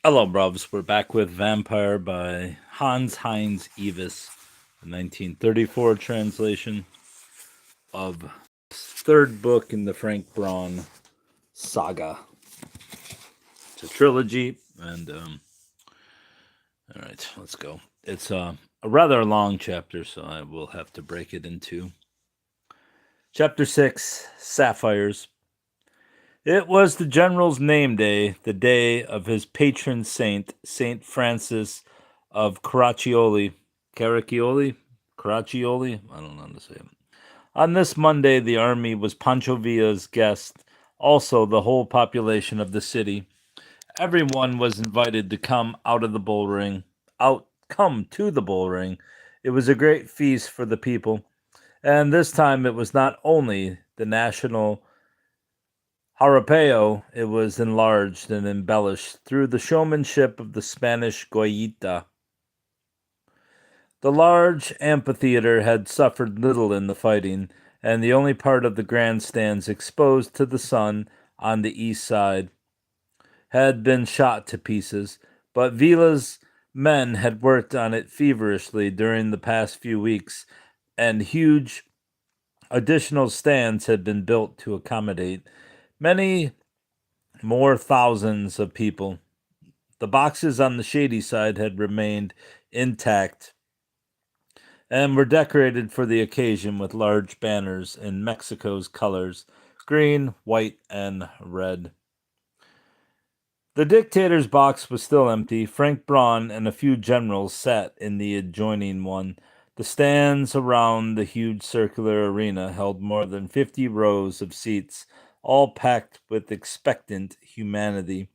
Hello, bruvs. We're back with Vampire by Heinz Ewers, the 1934 translation of third book in the Frank Braun saga. It's a trilogy, and all right, let's go. It's a rather long chapter, so I will have to break it into. Chapter 6 Sapphires. It was the general's name day, the day of his patron saint, Saint Francis of Caraccioli. Caraccioli? Caraccioli? I don't know how to say it. On this Monday, the army was Pancho Villa's guest, also the whole population of the city. Everyone was invited to come out of the bull ring. Come to the bull ring. It was a great feast for the people, and this time it was not only the national Jarapeo, it was enlarged and embellished through the showmanship of the Spanish Goyita. The large amphitheater had suffered little in the fighting, and the only part of the grandstands exposed to the sun on the east side had been shot to pieces, but Vila's men had worked on it feverishly during the past few weeks, and huge additional stands had been built to accommodate many more thousands of people. The boxes on the shady side had remained intact and were decorated for the occasion with large banners in Mexico's colors green, white, and red. The dictator's box was still empty. Frank Braun and a few generals sat in the adjoining one. The stands around the huge circular arena held more than 50 rows of seats, all packed with expectant humanity.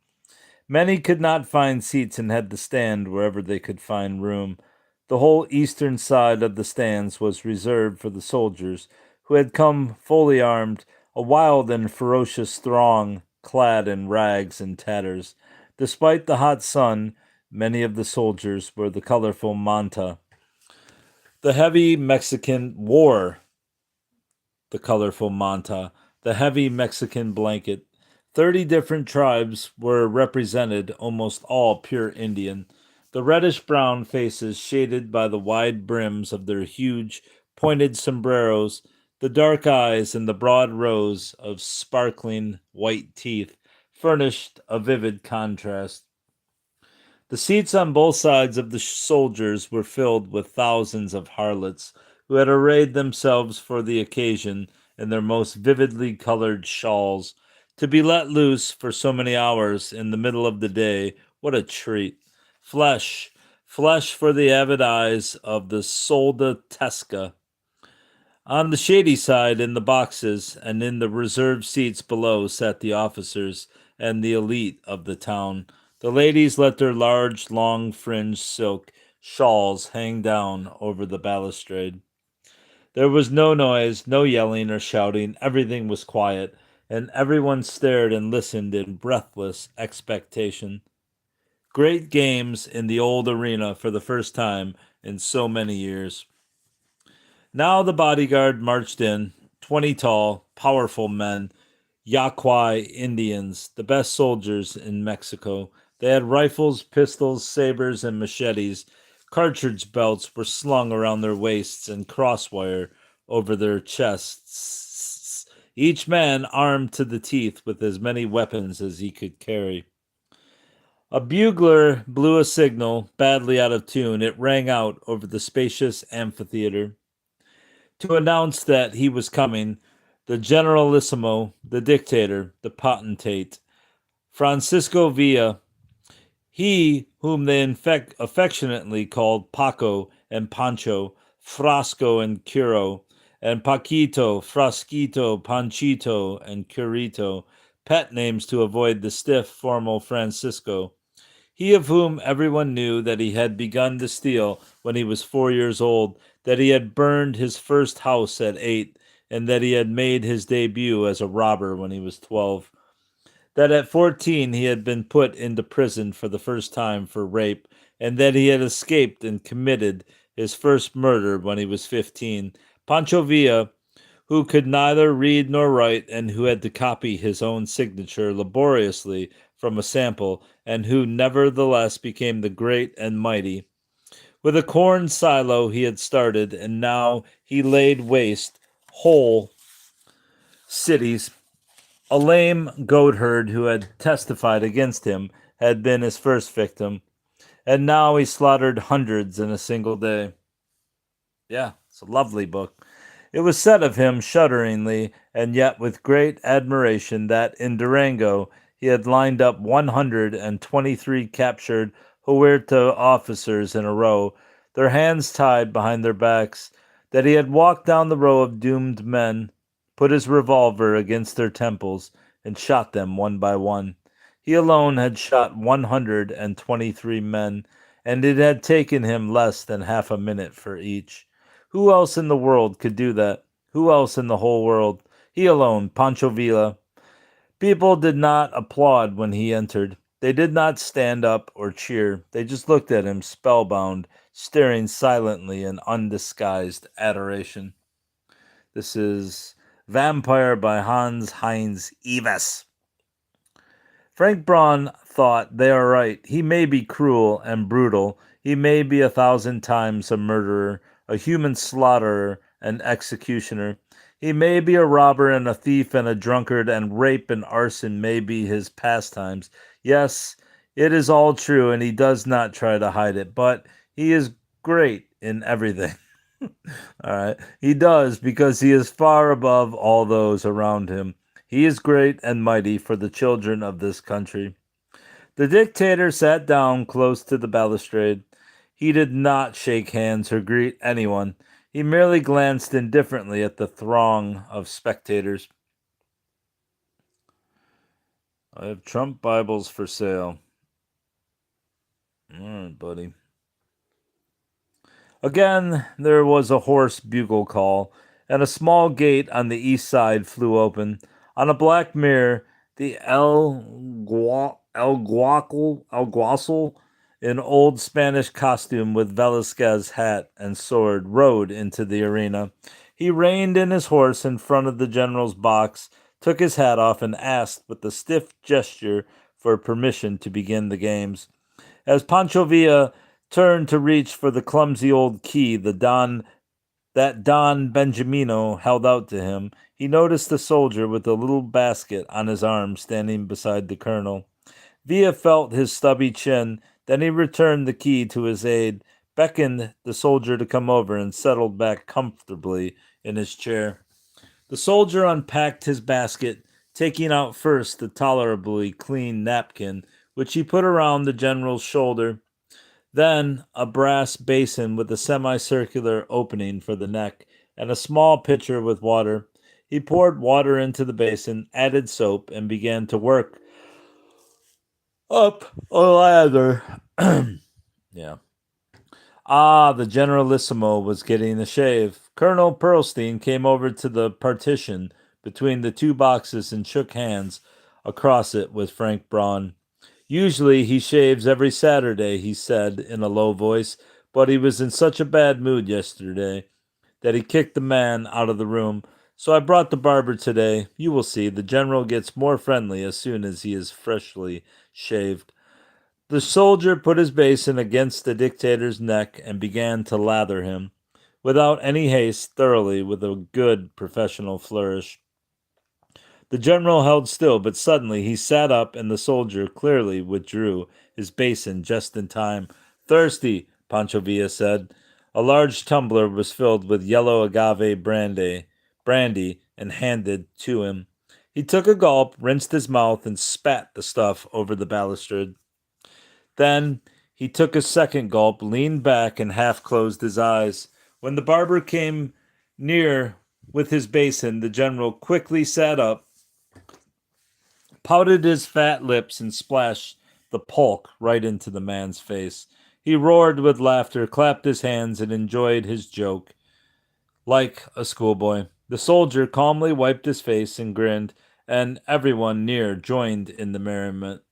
Many could not find seats and had to stand wherever they could find room. The whole eastern side of the stands was reserved for the soldiers, who had come fully armed, a wild and ferocious throng, clad in rags and tatters. Despite the hot sun, many of the soldiers wore the colorful manta. The heavy Mexican wore the colorful manta, the heavy Mexican blanket. 30 different tribes were represented, almost all pure Indian. The reddish brown faces shaded by the wide brims of their huge, pointed sombreros, the dark eyes and the broad rows of sparkling white teeth furnished a vivid contrast. The seats on both sides of the soldiers were filled with thousands of harlots who had arrayed themselves for the occasion in their most vividly colored shawls. To be let loose for so many hours in the middle of the day, what a treat! Flesh, flesh for the avid eyes of the soldatesca. On the shady side, in the boxes, and in the reserved seats below, sat the officers and the elite of the town. The ladies let their large, long fringed silk shawls hang down over the balustrade. There was no noise, no yelling or shouting. Everything was quiet, and everyone stared and listened in breathless expectation. Great games in the old arena for the first time in so many years. Now the bodyguard marched in, 20 tall, powerful men, Yaquai Indians, the best soldiers in Mexico. They had rifles, pistols, sabers, and machetes. Cartridge belts were slung around their waists and crosswire over their chests. Each man armed to the teeth with as many weapons as he could carry. A bugler blew a signal, badly out of tune. It rang out over the spacious amphitheater to announce that he was coming, the generalissimo, the dictator, the potentate, Francisco Villa, he whom they affectionately called Paco and Pancho, Frasco and Curo, and Paquito, Frasquito, Panchito, and Curito, pet names to avoid the stiff, formal Francisco. He of whom everyone knew that he had begun to steal when he was 4 years old, that he had burned his first house at 8, and that he had made his debut as a robber when he was 12. That at 14 he had been put into prison for the first time for rape, and that he had escaped and committed his first murder when he was 15. Pancho Villa, who could neither read nor write, and who had to copy his own signature laboriously from a sample, and who nevertheless became the great and mighty. With a corn silo he had started, and now he laid waste whole cities. A lame goatherd who had testified against him had been his first victim, and now he slaughtered hundreds in a single day. Yeah, it's a lovely book. It was said of him shudderingly, and yet with great admiration, that in Durango he had lined up 123 captured Huerta officers in a row, their hands tied behind their backs, that he had walked down the row of doomed men, put his revolver against their temples, and shot them one by one. He alone had shot 123 men, and it had taken him less than half a minute for each. Who else in the world could do that? Who else in the whole world? He alone, Pancho Villa. People did not applaud when he entered. They did not stand up or cheer. They just looked at him, spellbound, staring silently in undisguised adoration. This is Vampire by Heinz Ewers. Frank Braun thought, they are right. He may be cruel and brutal. He may be 1,000 times a murderer, a human slaughterer, and executioner. He may be a robber and a thief and a drunkard, and rape and arson may be his pastimes. Yes, it is all true, and he does not try to hide it, but he is great in everything. All right. He does, because he is far above all those around him. He is great and mighty for the children of this country. The dictator sat down close to the balustrade. He did not shake hands or greet anyone. He merely glanced indifferently at the throng of spectators. I have Trump Bibles for sale. All right, buddy. Again, there was a hoarse bugle call, and a small gate on the east side flew open. On a black mirror, the alguacil, in old Spanish costume with Velasquez hat and sword, rode into the arena. He reined in his horse in front of the general's box, took his hat off, and asked with a stiff gesture for permission to begin the games. As Pancho Villa turned to reach for the clumsy old key that Don Benjamino held out to him, he noticed a soldier with a little basket on his arm standing beside the colonel. Villa felt his stubby chin, then he returned the key to his aide, beckoned the soldier to come over, and settled back comfortably in his chair. The soldier unpacked his basket, taking out first the tolerably clean napkin, which he put around the general's shoulder, then a brass basin with a semicircular opening for the neck, and a small pitcher with water. He poured water into the basin, added soap, and began to work up a ladder. Yeah. Ah, the Generalissimo was getting a shave. Colonel Pearlstein came over to the partition between the two boxes and shook hands across it with Frank Braun. Usually he shaves every Saturday, he said in a low voice, but he was in such a bad mood yesterday that he kicked the man out of the room. So I brought the barber today. You will see, the general gets more friendly as soon as he is freshly shaved. The soldier put his basin against the dictator's neck and began to lather him, without any haste, thoroughly, with a good professional flourish. The general held still, but suddenly he sat up, and the soldier clearly withdrew his basin just in time. Thirsty, Pancho Villa said. A large tumbler was filled with yellow agave brandy, and handed to him. He took a gulp, rinsed his mouth, and spat the stuff over the balustrade. Then he took a second gulp, leaned back, and half closed his eyes. When the barber came near with his basin, the general quickly sat up, pouted his fat lips, and splashed the pulque right into the man's face. He roared with laughter, clapped his hands, and enjoyed his joke like a schoolboy. The soldier calmly wiped his face and grinned, and everyone near joined in the merriment.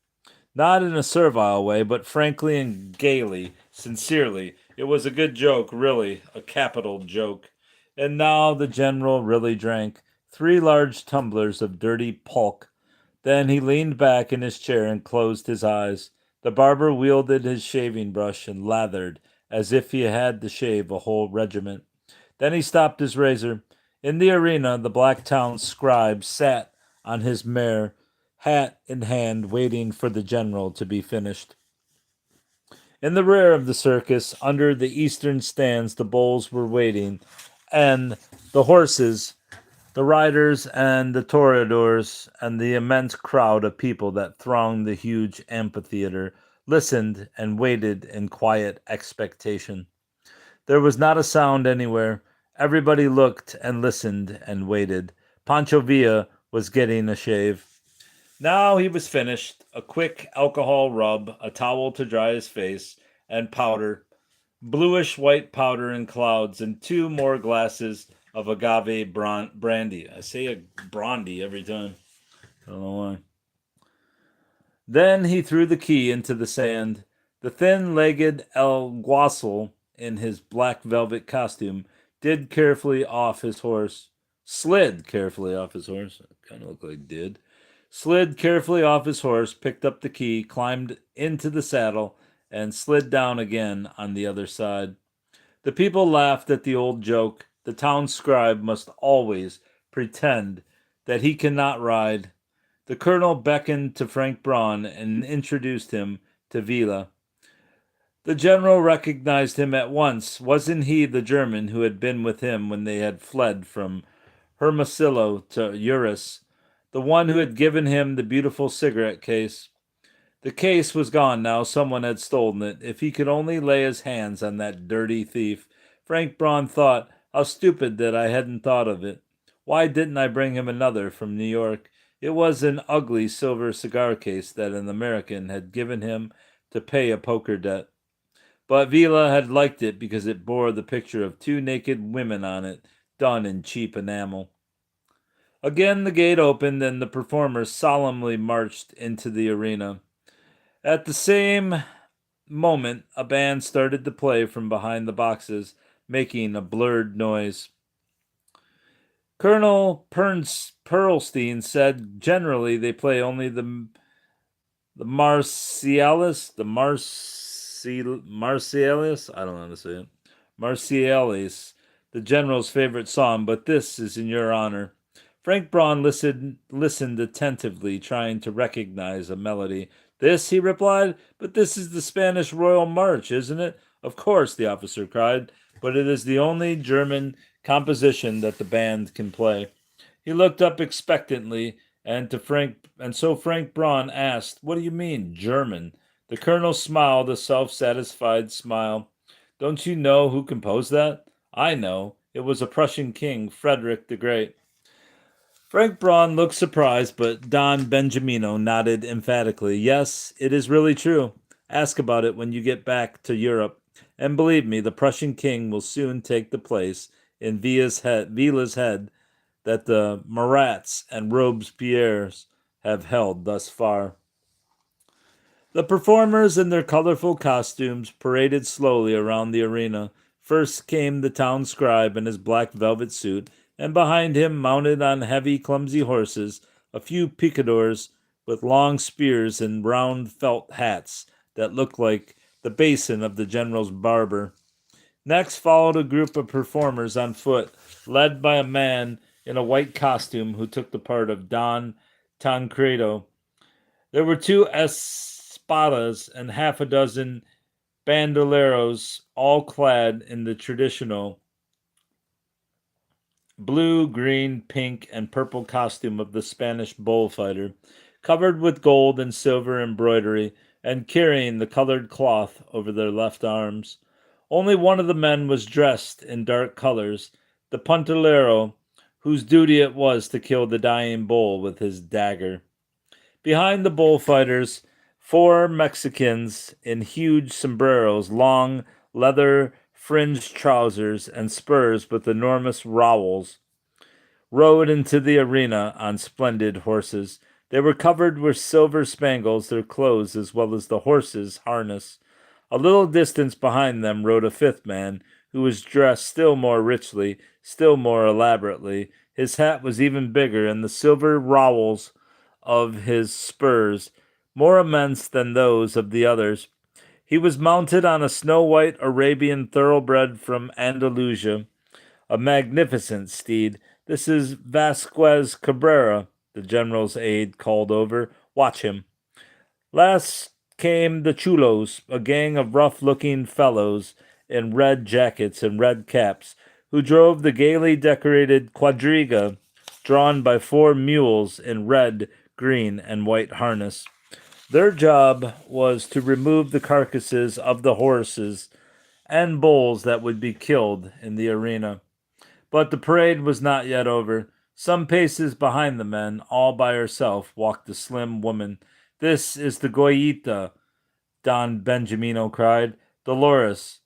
Not in a servile way, but frankly and gaily, sincerely. It was a good joke, really, a capital joke. And now the general really drank 3 large tumblers of dirty pulque. Then he leaned back in his chair and closed his eyes. The barber wielded his shaving brush and lathered as if he had to shave a whole regiment. Then he stopped his razor. In the arena, the Black Town scribe sat on his mare, hat in hand, waiting for the general to be finished. In the rear of the circus, under the eastern stands, the bulls were waiting, and the horses, the riders, and the toreadors, and the immense crowd of people that thronged the huge amphitheater listened and waited in quiet expectation. There was not a sound anywhere. Everybody looked and listened and waited. Pancho Villa was getting a shave. Now he was finished. A quick alcohol rub, a towel to dry his face, and powder. Bluish white powder in clouds, and 2 more glasses of agave brandy. I say a brandy every time. I don't know why. Then he threw the key into the sand. The thin-legged alguacil in his black velvet costume slid carefully off his horse. Kind of looked like did. Slid carefully off his horse, picked up the key, climbed into the saddle, and slid down again on the other side. The people laughed at the old joke. The town scribe must always pretend that he cannot ride. The colonel beckoned to Frank Braun and introduced him to Villa. The general recognized him at once. Wasn't he the German who had been with him when they had fled from Hermosillo to Ewers? The one who had given him the beautiful cigarette case? The case was gone now. Someone had stolen it. If he could only lay his hands on that dirty thief. Frank Braun thought, how stupid that I hadn't thought of it. Why didn't I bring him another from New York? It was an ugly silver cigar case that an American had given him to pay a poker debt. But Villa had liked it because it bore the picture of 2 naked women on it, done in cheap enamel. Again the gate opened and the performers solemnly marched into the arena. At the same moment, a band started to play from behind the boxes, making a blurred noise. Colonel Perlstein said generally they play only the Marcialis, Marcialis, I don't know how to say it, Marcialis, the general's favorite song, but this is in your honor. Frank Braun listened attentively, trying to recognize a melody. This, he replied, but this is the Spanish Royal March, isn't it? Of course, the officer cried, but it is the only German composition that the band can play. He looked up expectantly, and so Frank Braun asked, what do you mean, German? The colonel smiled a self-satisfied smile. Don't you know who composed that? I know. It was a Prussian king, Frederick the Great. Frank Braun looked surprised, but Don Benjamino nodded emphatically. Yes, it is really true. Ask about it when you get back to Europe. And believe me, the Prussian king will soon take the place in Villa's head that the Marats and Robespierres have held thus far. The performers in their colorful costumes paraded slowly around the arena. First came the town scribe in his black velvet suit, and behind him, mounted on heavy, clumsy horses, a few picadors with long spears and round felt hats that looked like the basin of the general's barber. Next followed a group of performers on foot, led by a man in a white costume who took the part of Don Tancredo. There were 2 espadas and half a dozen bandoleros, all clad in the traditional blue, green, pink, and purple costume of the Spanish bullfighter, covered with gold and silver embroidery, and carrying the colored cloth over their left arms. Only one of the men was dressed in dark colors, the puntillero, whose duty it was to kill the dying bull with his dagger. Behind the bullfighters, 4 Mexicans in huge sombreros, long leather fringed trousers, and spurs with enormous rowels, rode into the arena on splendid horses. They were covered with silver spangles, their clothes as well as the horses' harness. A little distance behind them rode a 5th man, who was dressed still more richly, still more elaborately. His hat was even bigger, and the silver rowels of his spurs more immense than those of the others. He was mounted on a snow-white Arabian thoroughbred from Andalusia, a magnificent steed. "This is Vasquez Cabrera," the general's aide called over. "Watch him." Last came the chulos, a gang of rough-looking fellows in red jackets and red caps, who drove the gaily decorated quadriga drawn by 4 mules in red, green, and white harness. Their job was to remove the carcasses of the horses and bulls that would be killed in the arena. But the parade was not yet over. Some paces behind the men, all by herself, walked a slim woman. "This is the Goyita," Don Benjamino cried. "Dolores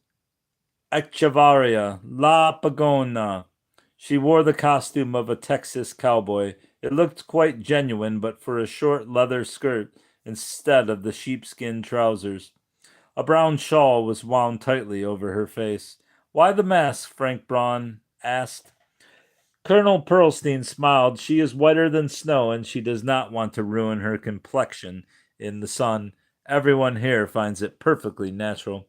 Echevarria, La Pagona." She wore the costume of a Texas cowboy. It looked quite genuine, but for a short leather skirt instead of the sheepskin trousers. A brown shawl was wound tightly over her face. "Why the mask?" Frank Braun asked. Colonel Pearlstein smiled. "She is whiter than snow, and she does not want to ruin her complexion in the sun. Everyone here finds it perfectly natural."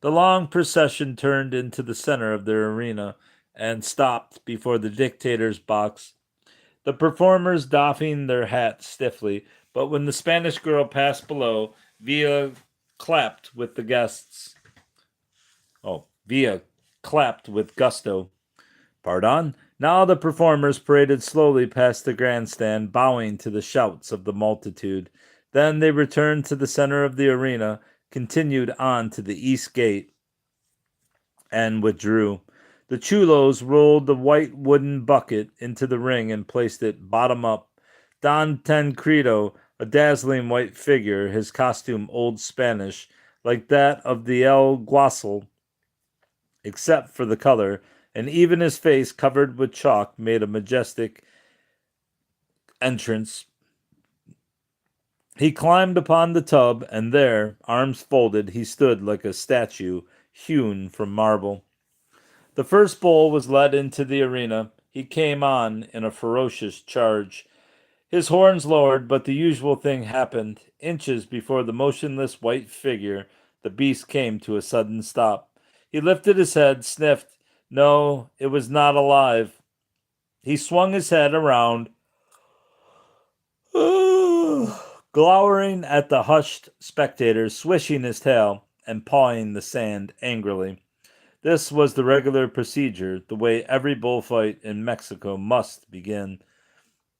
The long procession turned into the center of their arena and stopped before the dictator's box, the performers doffing their hats stiffly. But when the Spanish girl passed below, clapped with the guests. Villa clapped with gusto. Pardon? Now the performers paraded slowly past the grandstand, bowing to the shouts of the multitude. Then they returned to the center of the arena, continued on to the east gate, and withdrew. The chulos rolled the white wooden bucket into the ring and placed it bottom up. Don Tancredo, a dazzling white figure, his costume old Spanish, like that of the alguacil, except for the color, and even his face covered with chalk, made a majestic entrance. He climbed upon the tub, and there, arms folded, he stood like a statue hewn from marble. The first bull was led into the arena. He came on in a ferocious charge. His horns lowered, but the usual thing happened. Inches before the motionless white figure, the beast came to a sudden stop. He lifted his head, sniffed. No, it was not alive. He swung his head around, glowering at the hushed spectators, swishing his tail and pawing the sand angrily. This was the regular procedure, the way every bullfight in Mexico must begin.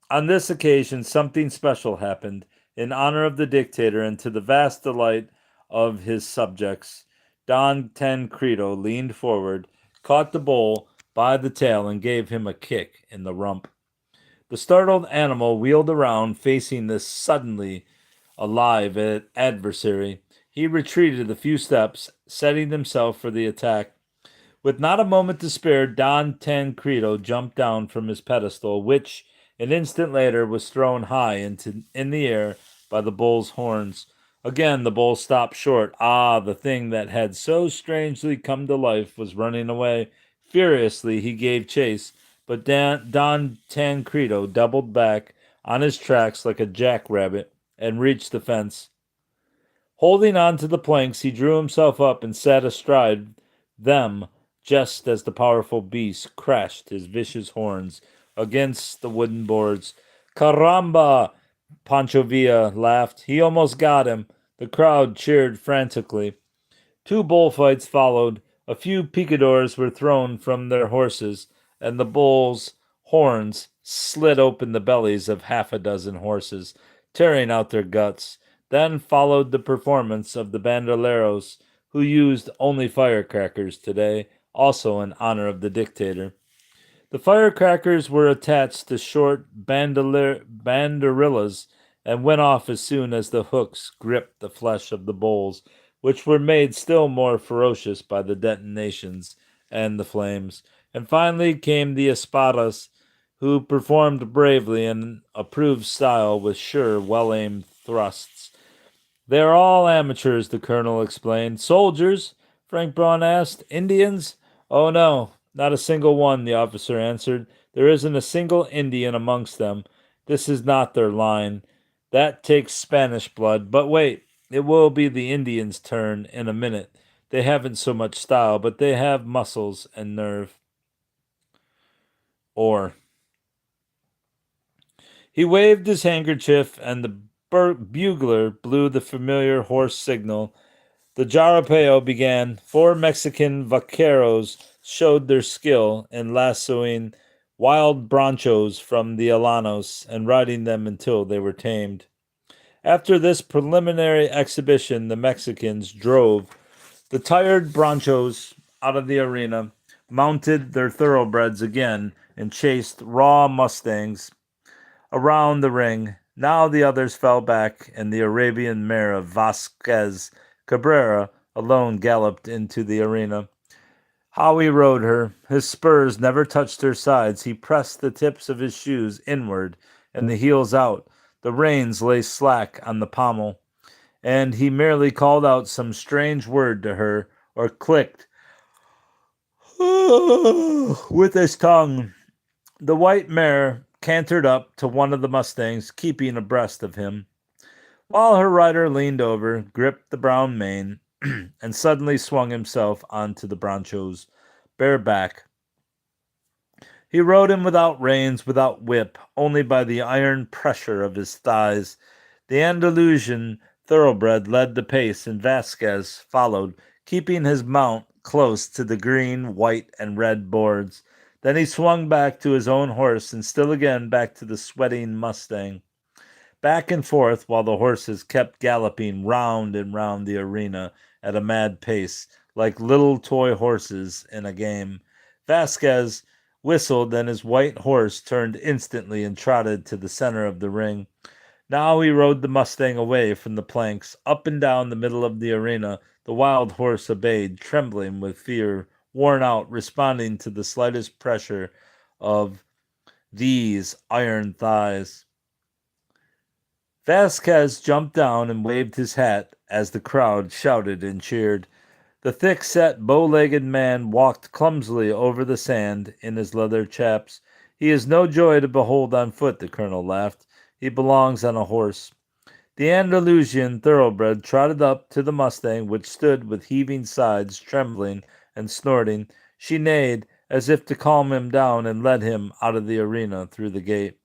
On this occasion, something special happened. In honor of the dictator and to the vast delight of his subjects, Don Tancredo leaned forward, caught the bull by the tail, and gave him a kick in the rump. The startled animal wheeled around, facing this suddenly alive adversary. He retreated a few steps, setting himself for the attack. With not a moment to spare, Don Tancredo jumped down from his pedestal, which, an instant later, was thrown high in the air by the bull's horns. Again the bull stopped short. The thing that had so strangely come to life was running away. Furiously he gave chase, but Don Tancredo doubled back on his tracks like a jackrabbit and reached the fence. Holding on to the planks, he drew himself up and sat astride them just as the powerful beast crashed his vicious horns against the wooden boards. "Caramba!" Pancho Villa laughed. "He almost got him." The crowd cheered frantically. 2 bullfights followed. A few picadors were thrown from their horses, and the bull's horns slit open the bellies of half a dozen horses, tearing out their guts. Then followed the performance of the bandoleros, who used only firecrackers today, also in honor of the dictator. The firecrackers were attached to short banderillas and went off as soon as the hooks gripped the flesh of the bulls, which were made still more ferocious by the detonations and the flames. And finally came the espadas, who performed bravely in approved style with sure, well-aimed thrusts. "They are all amateurs," the colonel explained. "Soldiers?" Frank Braun asked. "Indians?" "Oh, no, not a single one," the officer answered. "There isn't a single Indian amongst them. This is not their line. That takes Spanish blood. But wait, it will be the Indians' turn in a minute. They haven't so much style, but they have muscles and nerve. Or he waved his handkerchief, and the bugler blew the familiar hoarse signal. The jarapeo began. 4 Mexican vaqueros showed their skill in lassoing wild bronchos from the llanos and riding them until they were tamed. After this preliminary exhibition, the Mexicans drove the tired bronchos out of the arena, mounted their thoroughbreds again, and chased raw mustangs around the ring. Now the others fell back, and the Arabian mare of Vasquez Cabrera alone galloped into the arena. Howie rode her. His spurs never touched her sides. He pressed the tips of his shoes inward and the heels out. The reins lay slack on the pommel, and he merely called out some strange word to her or clicked with his tongue. The white mare cantered up to one of the mustangs, keeping abreast of him, while her rider leaned over, gripped the brown mane, and suddenly swung himself onto the broncho's bare back. He rode him without reins, without whip, only by the iron pressure of his thighs. The Andalusian thoroughbred led the pace, and Vasquez followed, keeping his mount close to the green, white, and red boards. Then he swung back to his own horse, and still again back to the sweating mustang. Back and forth while the horses kept galloping round and round the arena at a mad pace, like little toy horses in a game. Vasquez whistled, and his white horse turned instantly and trotted to the center of the ring. Now he rode the mustang away from the planks, up and down the middle of the arena. The wild horse obeyed, trembling with fear, worn out, responding to the slightest pressure of these iron thighs. Vasquez jumped down and waved his hat as the crowd shouted and cheered. The thick-set, bow-legged man walked clumsily over the sand in his leather chaps. He is no joy to behold on foot, the colonel laughed. He belongs on a horse. The Andalusian thoroughbred trotted up to the mustang, which stood with heaving sides, trembling and snorting. She neighed, as if to calm him down, and led him out of the arena through the gate.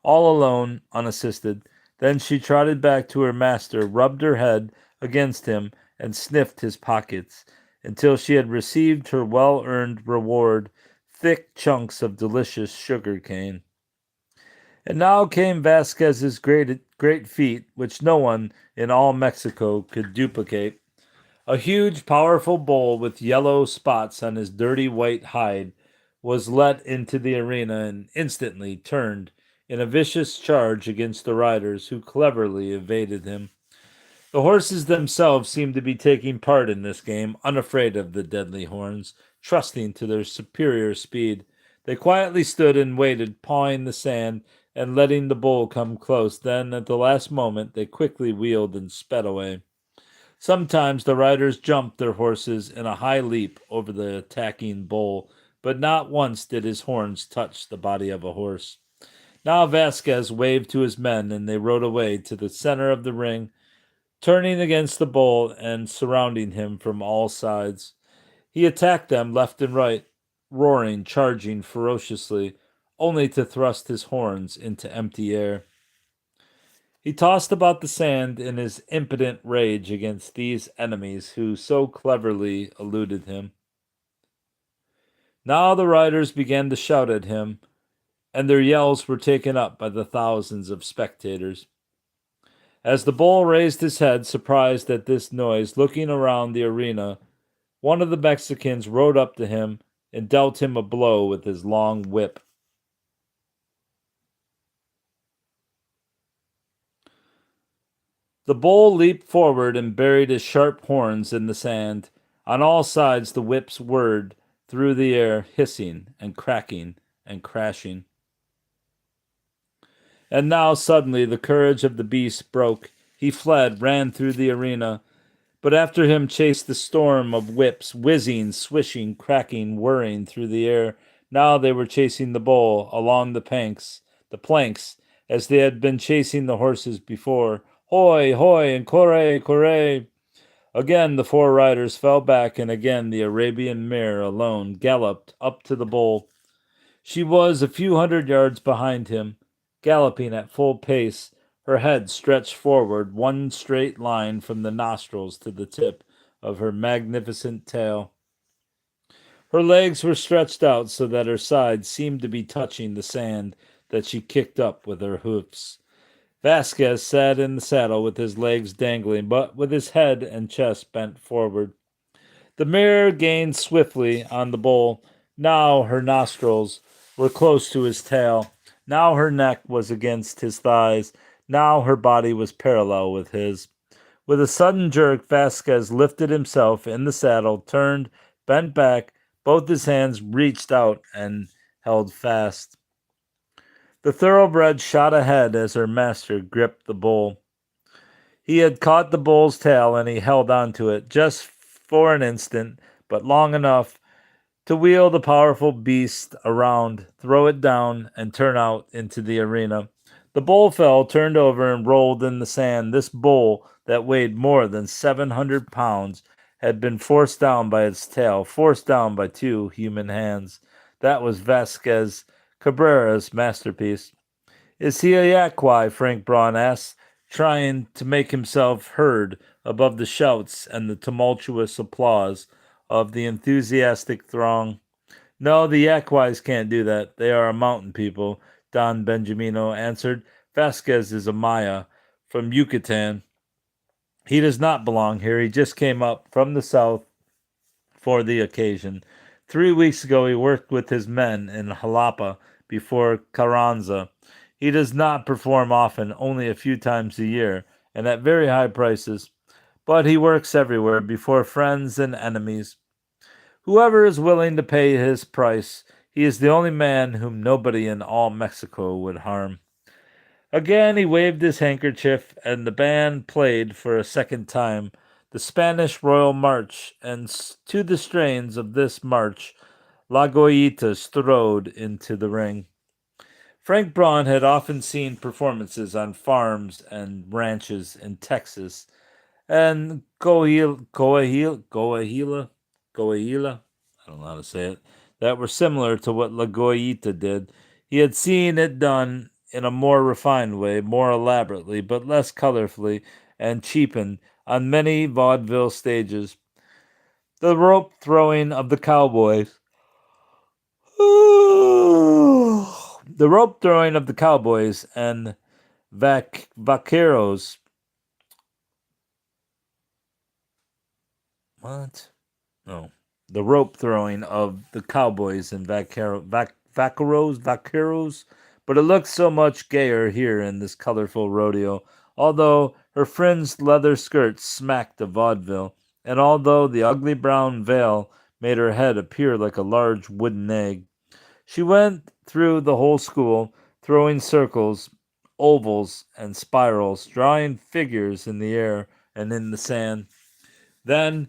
All alone, unassisted. Then she trotted back to her master, rubbed her head against him, and sniffed his pockets until she had received her well-earned reward, thick chunks of delicious sugar cane. And now came Vasquez's great feat, which no one in all Mexico could duplicate. A huge, powerful bull with yellow spots on his dirty white hide was let into the arena and instantly turned in a vicious charge against the riders, who cleverly evaded him. The horses themselves seemed to be taking part in this game, unafraid of the deadly horns, trusting to their superior speed. They quietly stood and waited, pawing the sand and letting the bull come close. Then, at the last moment, they quickly wheeled and sped away. Sometimes the riders jumped their horses in a high leap over the attacking bull, but not once did his horns touch the body of a horse. Now Vasquez waved to his men, and they rode away to the center of the ring, turning against the bull and surrounding him from all sides. He attacked them left and right, roaring, charging ferociously, only to thrust his horns into empty air. He tossed about the sand in his impotent rage against these enemies who so cleverly eluded him. Now the riders began to shout at him, and their yells were taken up by the thousands of spectators. As the bull raised his head, surprised at this noise, looking around the arena, one of the Mexicans rode up to him and dealt him a blow with his long whip. The bull leaped forward and buried his sharp horns in the sand. On all sides the whips whirred through the air, hissing and cracking and crashing. And now suddenly the courage of the beast broke. He fled, ran through the arena, but after him chased the storm of whips, whizzing, swishing, cracking, whirring through the air. Now they were chasing the bull along the planks, as they had been chasing the horses before. Hoy, hoy, and corre, corre! Again the four riders fell back, and again the Arabian mare alone galloped up to the bull. She was a few hundred yards behind him, galloping at full pace, her head stretched forward, one straight line from the nostrils to the tip of her magnificent tail. Her legs were stretched out so that her sides seemed to be touching the sand that she kicked up with her hoofs. Vasquez sat in the saddle with his legs dangling, but with his head and chest bent forward. The mare gained swiftly on the bull. Now her nostrils were close to his tail. Now her neck was against his thighs. Now her body was parallel with his. With a sudden jerk, Vasquez lifted himself in the saddle, turned, bent back. Both his hands reached out and held fast. The thoroughbred shot ahead as her master gripped the bull. He had caught the bull's tail and he held on to it just for an instant, but long enough to wheel the powerful beast around, throw it down, and turn out into the arena. The bull fell, turned over, and rolled in the sand. This bull, that weighed more than 700 pounds, had been forced down by its tail, forced down by two human hands. That was Vasquez Cabrera's masterpiece. Is he a Yaqui? Frank Braun asked, trying to make himself heard above the shouts and the tumultuous applause of the enthusiastic throng. No, the Yaquis can't do that. They are a mountain people, Don Benjamino answered. Vasquez is a Maya from Yucatan. He does not belong here. He just came up from the south for the occasion. 3 weeks ago, he worked with his men in Jalapa before Carranza. He does not perform often, only a few times a year, and at very high prices. But he works everywhere, before friends and enemies. Whoever is willing to pay his price, he is the only man whom nobody in all Mexico would harm. Again he waved his handkerchief, and the band played for a second time the Spanish Royal March, and to the strains of this march, La Goyita strode into the ring. Frank Braun had often seen performances on farms and ranches in Texas and Coahuila, I don't know how to say it, that were similar to what La Goyita did. He had seen it done in a more refined way, more elaborately, but less colorfully and cheapened on many vaudeville stages. The rope throwing of the cowboys. The rope throwing of the cowboys and vaqueros. What? No. The rope throwing of the cowboys and vaqueros. But it looks so much gayer here in this colorful rodeo, although her fringed leather skirts smacked of vaudeville, and although the ugly brown veil made her head appear like a large wooden egg. She went through the whole school, throwing circles, ovals, and spirals, drawing figures in the air and in the sand. Then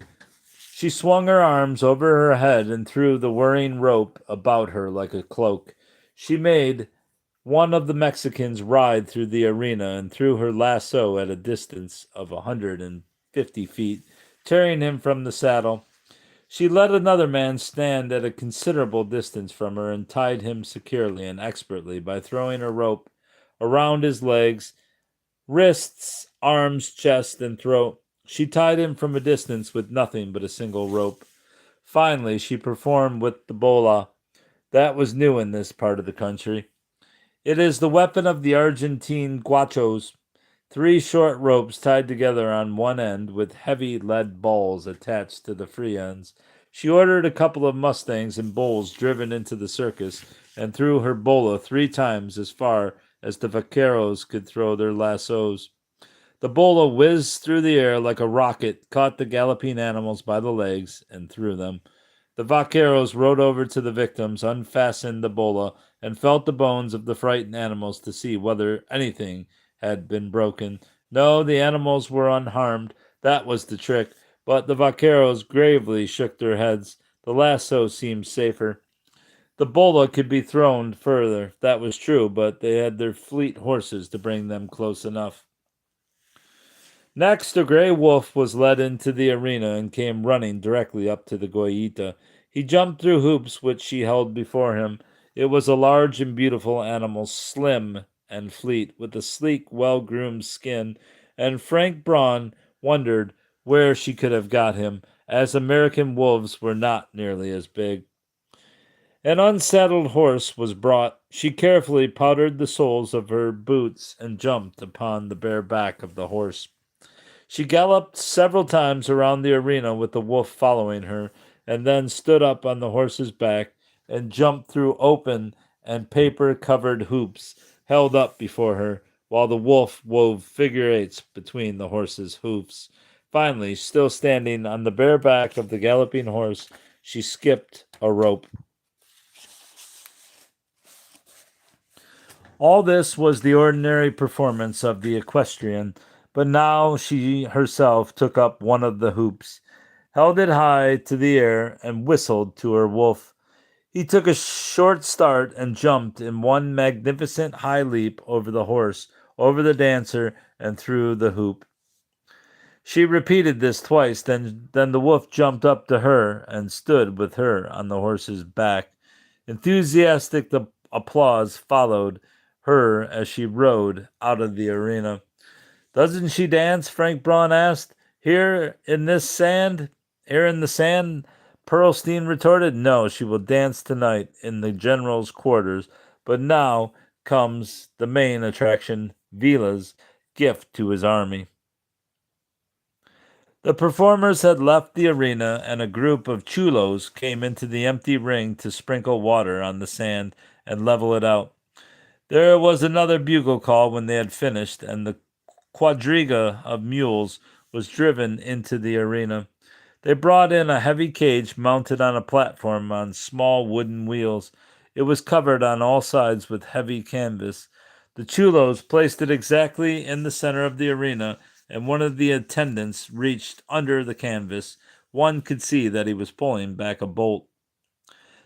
she swung her arms over her head and threw the whirring rope about her like a cloak. She made one of the Mexicans ride through the arena and threw her lasso at a distance of 150 feet, tearing him from the saddle. She let another man stand at a considerable distance from her and tied him securely and expertly by throwing a rope around his legs, wrists, arms, chest, and throat. She tied him from a distance with nothing but a single rope. Finally, she performed with the bola. That was new in this part of the country. It is the weapon of the Argentine guachos. 3 short ropes tied together on one end with heavy lead balls attached to the free ends. She ordered a couple of mustangs and bulls driven into the circus and threw her bola 3 times as far as the vaqueros could throw their lassos. The bola whizzed through the air like a rocket, caught the galloping animals by the legs, and threw them. The vaqueros rode over to the victims, unfastened the bola, and felt the bones of the frightened animals to see whether anything had been broken. No, the animals were unharmed. That was the trick. But the vaqueros gravely shook their heads. The lasso seemed safer. The bola could be thrown further, that was true, but they had their fleet horses to bring them close enough. Next, a gray wolf was led into the arena and came running directly up to the Goyita. He jumped through hoops which she held before him. It was a large and beautiful animal, slim and fleet, with a sleek, well groomed skin, and Frank Braun wondered where she could have got him, as American wolves were not nearly as big. An unsaddled horse was brought. She carefully powdered the soles of her boots and jumped upon the bare back of the horse. She galloped several times around the arena with the wolf following her, and then stood up on the horse's back and jumped through open and paper covered hoops held up before her, while the wolf wove figure eights between the horse's hoofs. Finally, still standing on the bare back of the galloping horse, she skipped a rope. All this was the ordinary performance of the equestrian, but now she herself took up one of the hoops, held it high to the air, and whistled to her wolf. He took a short start and jumped in one magnificent high leap over the horse, over the dancer, and through the hoop. She repeated this twice, then the wolf jumped up to her and stood with her on the horse's back. Enthusiastic applause followed her as she rode out of the arena. "Doesn't she dance?" Frank Braun asked. Here in the sand? Pearlstein retorted. "No, she will dance tonight in the general's quarters. But now comes the main attraction, Vila's gift to his army." The performers had left the arena, and a group of chulos came into the empty ring to sprinkle water on the sand and level it out. There was another bugle call when they had finished, and the quadriga of mules was driven into the arena. They brought in a heavy cage mounted on a platform on small wooden wheels. It was covered on all sides with heavy canvas. The chulos placed it exactly in the center of the arena, and one of the attendants reached under the canvas. One could see that he was pulling back a bolt.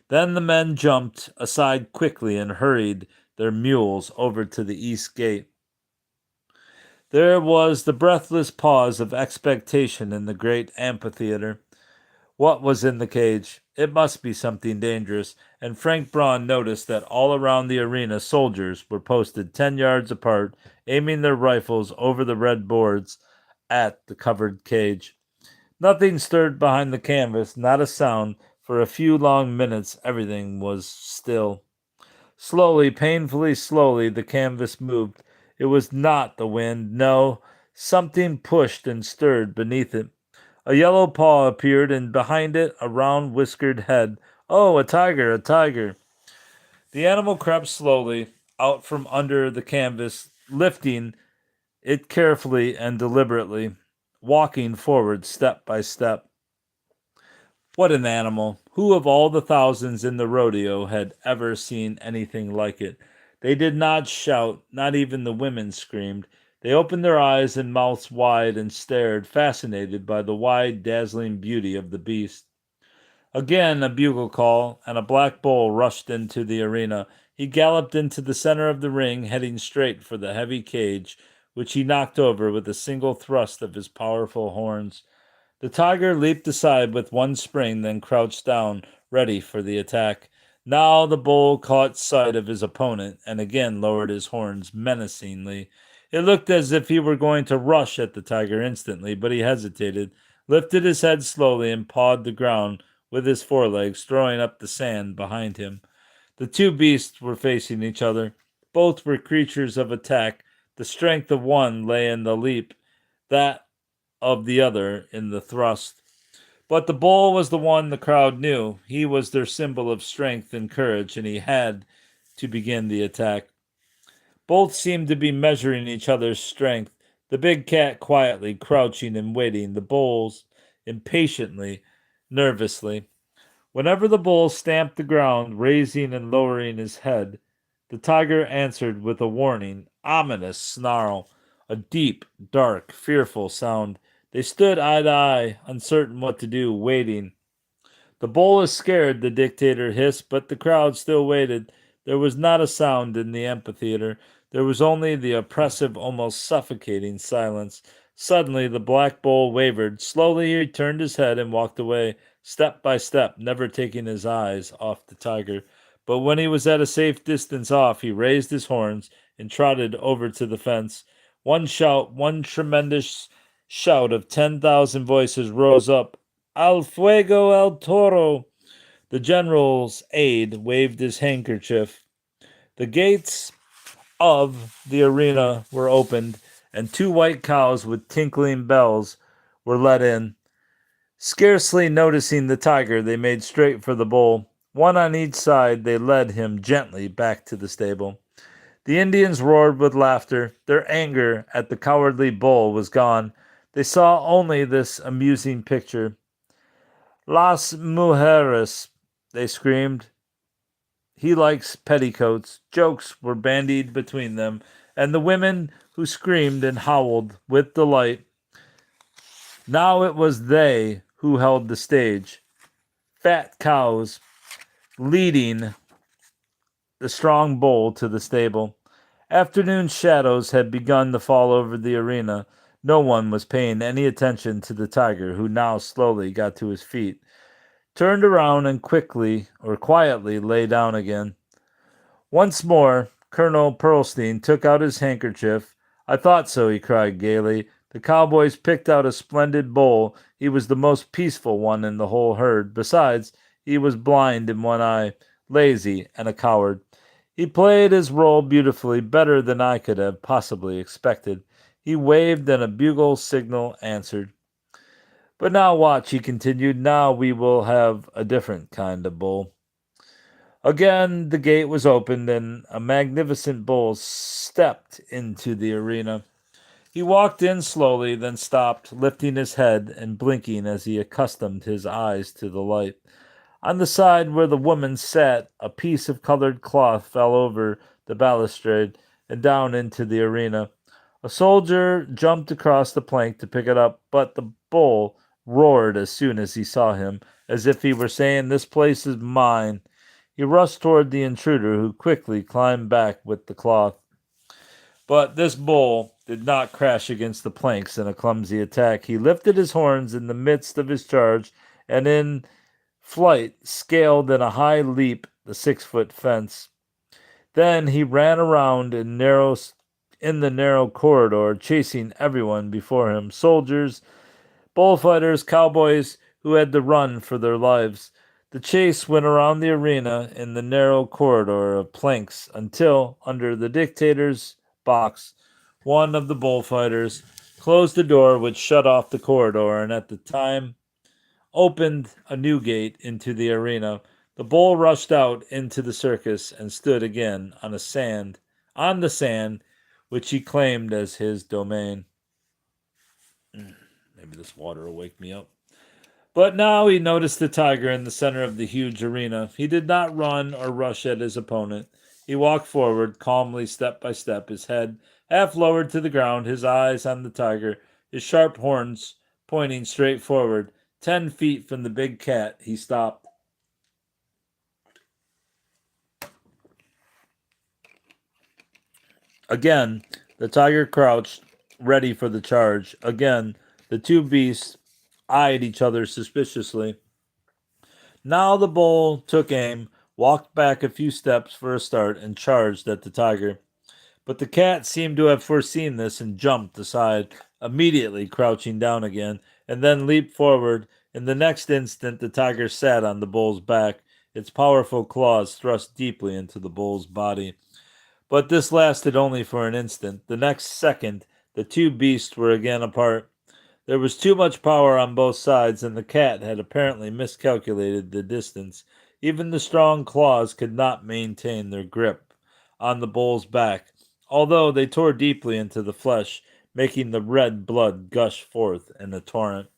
Then the men jumped aside quickly and hurried their mules over to the east gate. There was the breathless pause of expectation in the great amphitheater. What was in the cage? It must be something dangerous, and Frank Braun noticed that all around the arena soldiers were posted 10 yards apart, aiming their rifles over the red boards at the covered cage. Nothing stirred behind the canvas, not a sound. For a few long minutes everything was still. Slowly, painfully slowly, the canvas moved. It was not the wind, no. Something pushed and stirred beneath it. A yellow paw appeared, and behind it a round whiskered head. Oh, a tiger, a tiger. The animal crept slowly out from under the canvas, lifting it carefully and deliberately, walking forward step by step. What an animal! Who of all the thousands in the rodeo had ever seen anything like it? They did not shout, not even the women screamed. They opened their eyes and mouths wide and stared, fascinated by the wide, dazzling beauty of the beast. Again a bugle call, and a black bull rushed into the arena. He galloped into the center of the ring, heading straight for the heavy cage, which he knocked over with a single thrust of his powerful horns. The tiger leaped aside with one spring, then crouched down, ready for the attack. Now the bull caught sight of his opponent and again lowered his horns menacingly. It looked as if he were going to rush at the tiger instantly, but he hesitated, lifted his head slowly, and pawed the ground with his forelegs, throwing up the sand behind him. The two beasts were facing each other. Both were creatures of attack. The strength of one lay in the leap, that of the other in the thrust. But the bull was the one the crowd knew. He was their symbol of strength and courage, and he had to begin the attack. Both seemed to be measuring each other's strength. The big cat quietly crouching and waiting, the bulls impatiently, nervously. Whenever the bull stamped the ground, raising and lowering his head, the tiger answered with a warning, ominous snarl, a deep, dark, fearful sound. They stood eye to eye, uncertain what to do, waiting. The bull is scared, the dictator hissed, but the crowd still waited. There was not a sound in the amphitheater. There was only the oppressive, almost suffocating silence. Suddenly, the black bull wavered. Slowly, he turned his head and walked away, step by step, never taking his eyes off the tiger. But when he was at a safe distance off, he raised his horns and trotted over to the fence. One shout, one tremendous shout of 10,000 voices rose up. Al fuego el toro! The general's aide waved his handkerchief. The gates of the arena were opened, and two white cows with tinkling bells were let in. Scarcely noticing the tiger, they made straight for the bull. One on each side, they led him gently back to the stable. The Indians roared with laughter. Their anger at the cowardly bull was gone. They saw only this amusing picture. Las mujeres, they screamed. He likes petticoats. Jokes were bandied between them, and the women who screamed and howled with delight. Now it was they who held the stage. Fat cows leading the strong bull to the stable. Afternoon shadows had begun to fall over the arena. No one was paying any attention to the tiger, who now slowly got to his feet, turned around and quietly lay down again. Once more, Colonel Pearlstein took out his handkerchief. I thought so, he cried gaily. The cowboys picked out a splendid bull. He was the most peaceful one in the whole herd. Besides, he was blind in one eye, lazy, and a coward. He played his role beautifully, better than I could have possibly expected. He waved, and a bugle signal answered. But now watch, he continued. Now we will have a different kind of bull. Again, the gate was opened, and a magnificent bull stepped into the arena. He walked in slowly, then stopped, lifting his head and blinking as he accustomed his eyes to the light. On the side where the woman sat, a piece of colored cloth fell over the balustrade and down into the arena. A soldier jumped across the plank to pick it up, but the bull roared as soon as he saw him, as if he were saying, "This place is mine." He rushed toward the intruder, who quickly climbed back with the cloth. But this bull did not crash against the planks in a clumsy attack. He lifted his horns in the midst of his charge, and in flight scaled in a high leap the 6-foot fence. Then he ran around in the narrow corridor, chasing everyone before him, soldiers, bullfighters, cowboys who had to run for their lives. The chase went around the arena in the narrow corridor of planks until, under the dictator's box, one of the bullfighters closed the door which shut off the corridor, and at the time opened a new gate into the arena. The bull rushed out into the circus and stood again on the sand, which he claimed as his domain. Maybe this water will wake me up. But now he noticed the tiger in the center of the huge arena. He did not run or rush at his opponent. He walked forward, calmly, step by step, his head half lowered to the ground, his eyes on the tiger, his sharp horns pointing straight forward. 10 feet from the big cat, he stopped. Again, the tiger crouched, ready for the charge. Again, the two beasts eyed each other suspiciously. Now the bull took aim, walked back a few steps for a start, and charged at the tiger. But the cat seemed to have foreseen this and jumped aside, immediately crouching down again, and then leaped forward. In the next instant, the tiger sat on the bull's back, its powerful claws thrust deeply into the bull's body. But this lasted only for an instant. The next second, the two beasts were again apart. There was too much power on both sides, and the cat had apparently miscalculated the distance. Even the strong claws could not maintain their grip on the bull's back, although they tore deeply into the flesh, making the red blood gush forth in a torrent.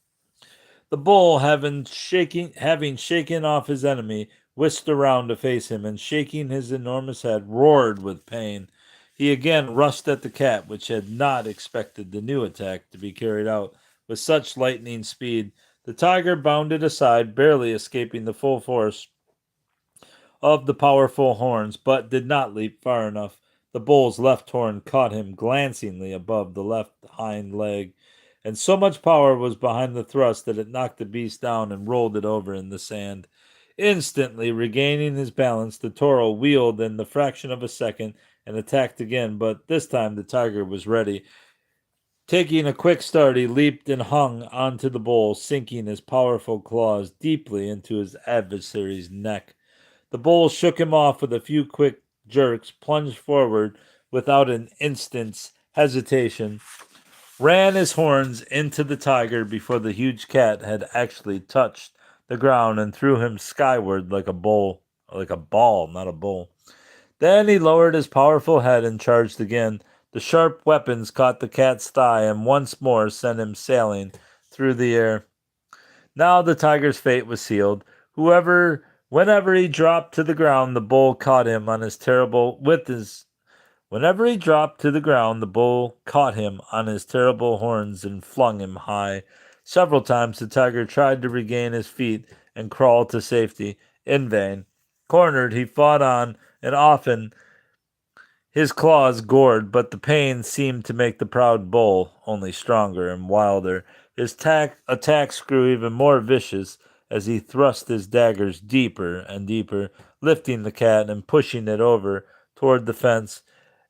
The bull, having shaken off his enemy, whisked around to face him, and shaking his enormous head, roared with pain. He again rushed at the cat, which had not expected the new attack to be carried out with such lightning speed. The tiger bounded aside, barely escaping the full force of the powerful horns, but did not leap far enough. The bull's left horn caught him glancingly above the left hind leg, and so much power was behind the thrust that it knocked the beast down and rolled it over in the sand. Instantly regaining his balance, the toro wheeled in the fraction of a second and attacked again, but this time the tiger was ready. Taking a quick start, he leaped and hung onto the bull, sinking his powerful claws deeply into his adversary's neck. The bull shook him off with a few quick jerks, plunged forward without an instant's hesitation, ran his horns into the tiger before the huge cat had actually touched the ground, and threw him skyward like a ball, not a bull. Then he lowered his powerful head and charged again. The sharp weapons caught the cat's thigh and once more sent him sailing through the air. Now the tiger's fate was sealed. Whenever he dropped to the ground, the bull caught him on his terrible Whenever he dropped to the ground, the bull caught him on his terrible horns and flung him high. Several times the tiger tried to regain his feet and crawl to safety. In vain. Cornered, he fought on, and often his claws gored, but the pain seemed to make the proud bull only stronger and wilder. His attacks grew even more vicious as he thrust his daggers deeper and deeper, lifting the cat and pushing it over toward the fence.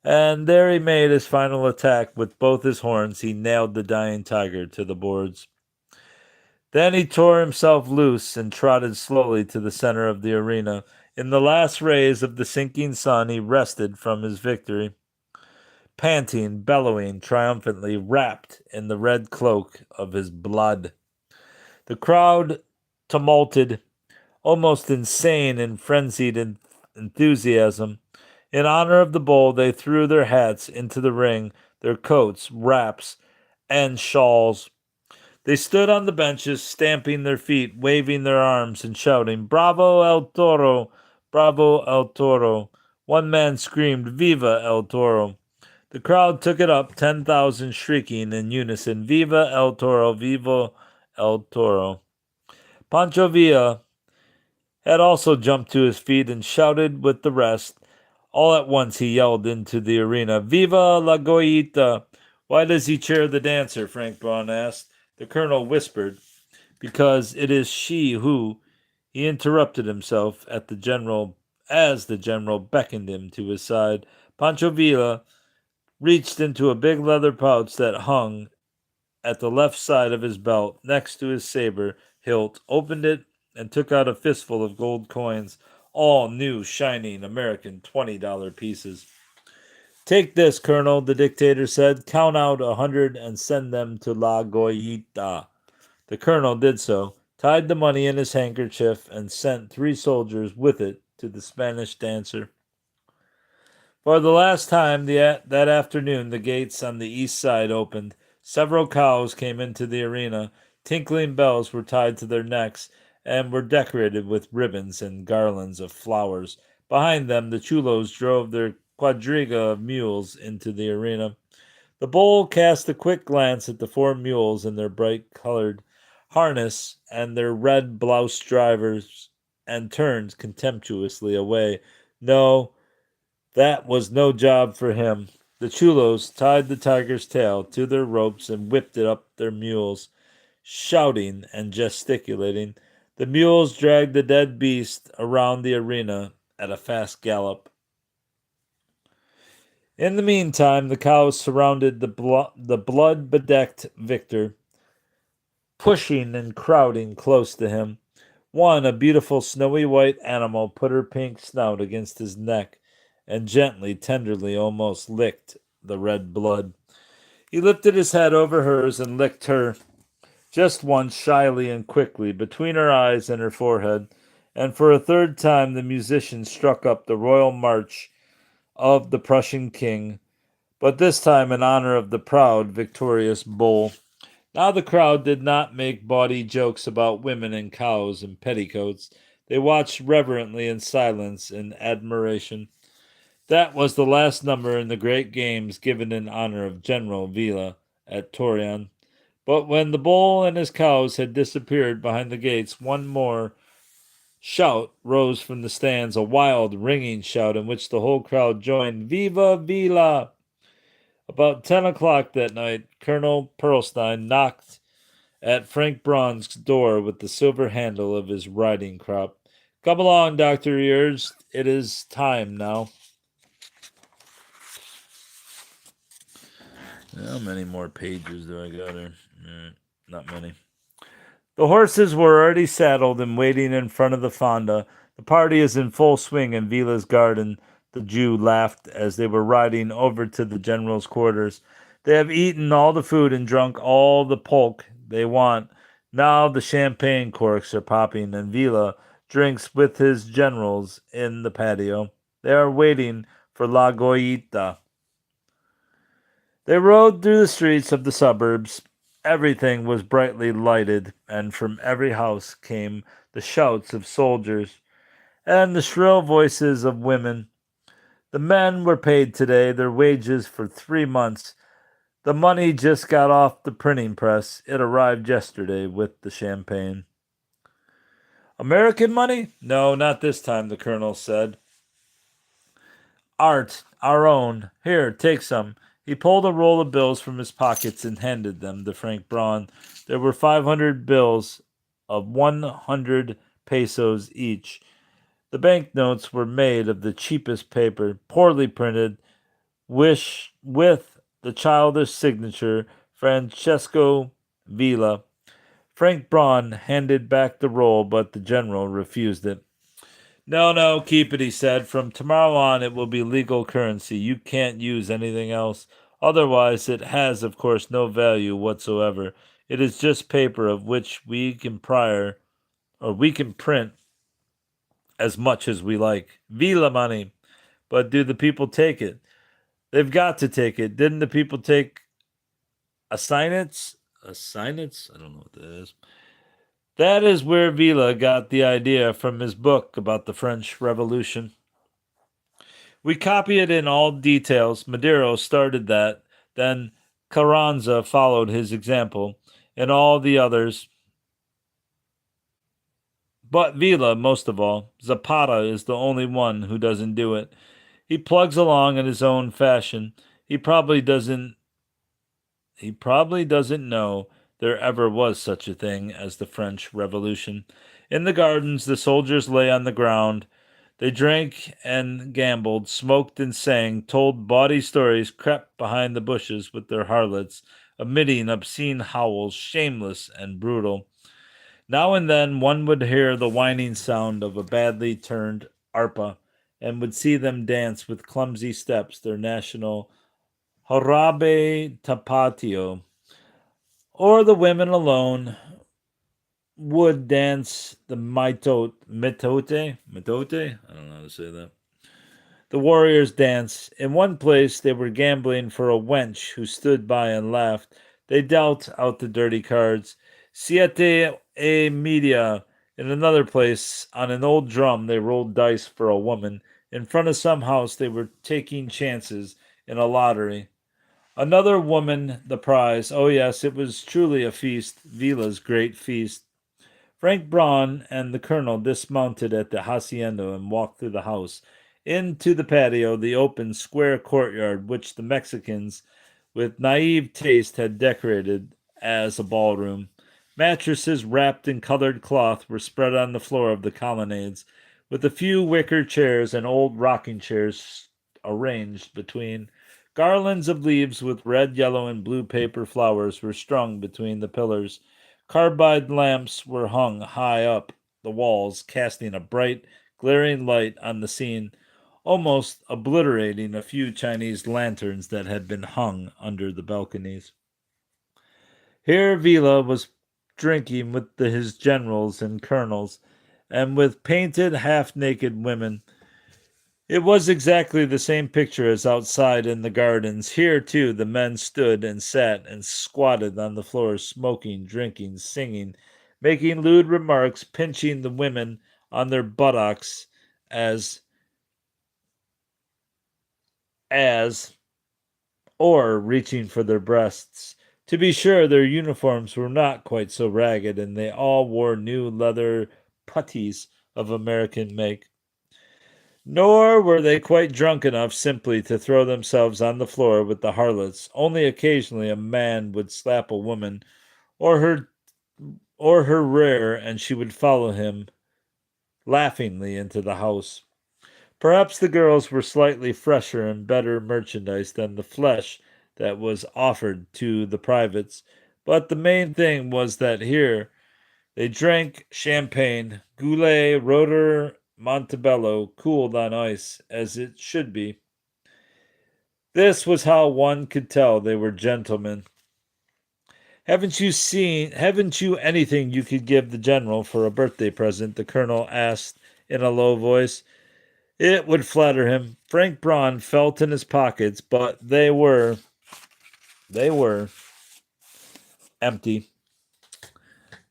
And there he made his final attack. With both his horns, he nailed the dying tiger to the boards. Then he tore himself loose and trotted slowly to the center of the arena. In the last rays of the sinking sun, he rested from his victory, panting, bellowing triumphantly, wrapped in the red cloak of his blood. The crowd tumulted, almost insane in frenzied enthusiasm. In honor of the bull, they threw their hats into the ring, their coats, wraps, and shawls. They stood on the benches, stamping their feet, waving their arms, and shouting, "Bravo el Toro! Bravo el Toro!" One man screamed, "Viva el Toro!" The crowd took it up, 10,000 shrieking in unison, "Viva el Toro! Viva el Toro!" Pancho Villa had also jumped to his feet and shouted with the rest. All at once he yelled into the arena, "Viva la Goyita!" "Why does he cheer the dancer?" Frank Braun asked. The colonel whispered, "Because it is she who—" He interrupted himself as the general beckoned him to his side. Pancho Villa reached into a big leather pouch that hung at the left side of his belt next to his saber hilt, opened it, and took out a fistful of gold coins, all new, shining American $20 pieces. "Take this, Colonel," the dictator said. "Count out 100 and send them to La Goyita." The colonel did so, tied the money in his handkerchief, and sent 3 soldiers with it to the Spanish dancer. For the last time that afternoon, the gates on the east side opened. Several cows came into the arena. Tinkling bells were tied to their necks and were decorated with ribbons and garlands of flowers. Behind them, the chulos drove their quadriga of mules into the arena. The bull cast a quick glance at the 4 mules in their bright-colored harness and their red-bloused drivers and turned contemptuously away. No, that was no job for him. The chulos tied the tiger's tail to their ropes and whipped it up their mules, shouting and gesticulating. The mules dragged the dead beast around the arena at a fast gallop. In the meantime, the cows surrounded the blood-bedecked victor, pushing and crowding close to him. One, a beautiful snowy white animal, put her pink snout against his neck and gently, tenderly, almost licked the red blood. He lifted his head over hers and licked her just once, shyly and quickly, between her eyes and her forehead, and for a third time the musician struck up the royal march of the Prussian king, but this time in honor of the proud, victorious bull. Now the crowd did not make bawdy jokes about women and cows and petticoats. They watched reverently in silence and admiration. That was the last number in the great games given in honor of General Villa at Torreon. But when the bull and his cows had disappeared behind the gates, one more shout rose from the stands, a wild, ringing shout in which the whole crowd joined. Viva Vila! About 10 o'clock that night, Colonel Pearlstein knocked at Frank Braun's door with the silver handle of his riding crop. Come along, Dr. Ewers. It is time now. How many more pages do I got here? Not many. The horses were already saddled and waiting in front of the fonda. The party is in full swing in Vila's garden. The Jew laughed as they were riding over to the general's quarters. They have eaten all the food and drunk all the pulque they want. Now the champagne corks are popping, and Vila drinks with his generals in the patio. They are waiting for La Goyita. They rode through the streets of the suburbs. Everything was brightly lighted, and from every house came the shouts of soldiers and the shrill voices of women. The men were paid today, their wages for 3 months. The money just got off the printing press. It arrived yesterday with the champagne. American money? No, not this time, the colonel said. Art, our own. Here, take some. He pulled a roll of bills from his pockets and handed them to Frank Braun. There were 500 bills of 100 pesos each. The banknotes were made of the cheapest paper, poorly printed, with the childish signature, Francesco Vila. Frank Braun handed back the roll, but the general refused it. No, keep it, he said. From tomorrow on, it will be legal currency. You can't use anything else. Otherwise, it has, of course, no value whatsoever. It is just paper of which we can print as much as we like. Vila money. But do the people take it? They've got to take it. Didn't the people take assignats? Assignats? I don't know what that is. That is where Vila got the idea from his book about the French Revolution. We copy it in all details. Madero started that. Then Carranza followed his example, and all the others. But Vila, most of all. Zapata is the only one who doesn't do it. He plugs along in his own fashion. He probably doesn't know there ever was such a thing as the French Revolution. In the gardens, the soldiers lay on the ground. They drank and gambled, smoked and sang, told bawdy stories, crept behind the bushes with their harlots, emitting obscene howls, shameless and brutal. Now and then one would hear the whining sound of a badly turned arpa, and would see them dance with clumsy steps their national jarabe tapatio. Or the women alone would dance the mitote. I don't know how to say that. The warriors dance. In one place they were gambling for a wench who stood by and laughed. They dealt out the dirty cards. Siete e media. In another place, on an old drum, they rolled dice for a woman. In front of some house, they were taking chances in a lottery. Another woman, the prize. Oh, yes, it was truly a feast, Vila's great feast. Frank Braun and the colonel dismounted at the hacienda and walked through the house, into the patio, the open, square courtyard which the Mexicans, with naive taste, had decorated as a ballroom. Mattresses wrapped in colored cloth were spread on the floor of the colonnades, with a few wicker chairs and old rocking chairs arranged between. Garlands of leaves with red, yellow, and blue paper flowers were strung between the pillars. Carbide lamps were hung high up the walls, casting a bright, glaring light on the scene, almost obliterating a few Chinese lanterns that had been hung under the balconies. Here Vila was drinking with his generals and colonels, and with painted, half-naked women. It was exactly the same picture as outside in the gardens. Here, too, the men stood and sat and squatted on the floor, smoking, drinking, singing, making lewd remarks, pinching the women on their buttocks as or reaching for their breasts. To be sure, their uniforms were not quite so ragged, and they all wore new leather puttees of American make. Nor were they quite drunk enough simply to throw themselves on the floor with the harlots. Only occasionally a man would slap a woman or her rear, and she would follow him laughingly into the house. Perhaps the girls were slightly fresher and better merchandise than the flesh that was offered to the privates, but the main thing was that here they drank champagne, Goulet, Roeder, Montebello, cooled on ice, as it should be. This was how one could tell they were gentlemen. Haven't you anything you could give the general for a birthday present? The colonel asked in a low voice. It would flatter him. Frank Braun felt in his pockets, but they were empty.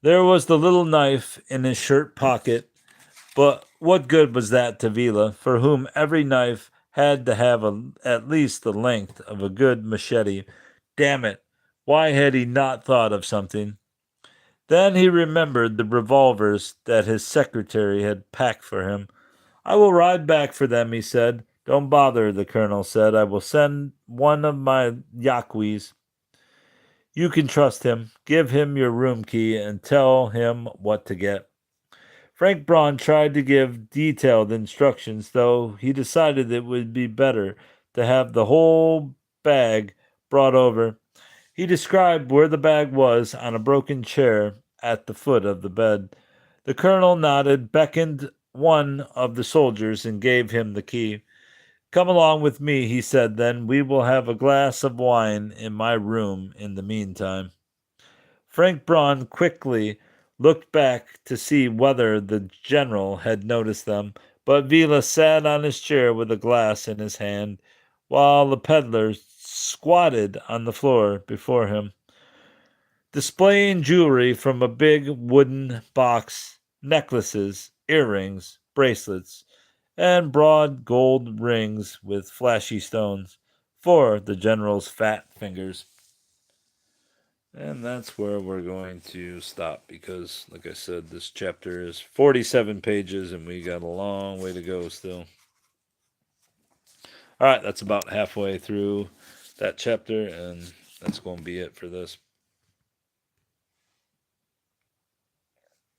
There was the little knife in his shirt pocket, but what good was that to Vila, for whom every knife had to have at least the length of a good machete? Damn it, why had he not thought of something? Then he remembered the revolvers that his secretary had packed for him. I will ride back for them, he said. Don't bother, the colonel said. I will send one of my Yaquis. You can trust him. Give him your room key and tell him what to get. Frank Braun tried to give detailed instructions, though he decided it would be better to have the whole bag brought over. He described where the bag was on a broken chair at the foot of the bed. The colonel nodded, beckoned one of the soldiers, and gave him the key. Come along with me, he said, then we will have a glass of wine in my room in the meantime. Frank Braun quickly looked back to see whether the general had noticed them, but Vila sat on his chair with a glass in his hand, while the peddler squatted on the floor before him, displaying jewelry from a big wooden box, necklaces, earrings, bracelets, and broad gold rings with flashy stones for the general's fat fingers. And that's where we're going to stop because, like I said, this chapter is 47 pages and we got a long way to go still. All right, that's about halfway through that chapter, and that's going to be it for this.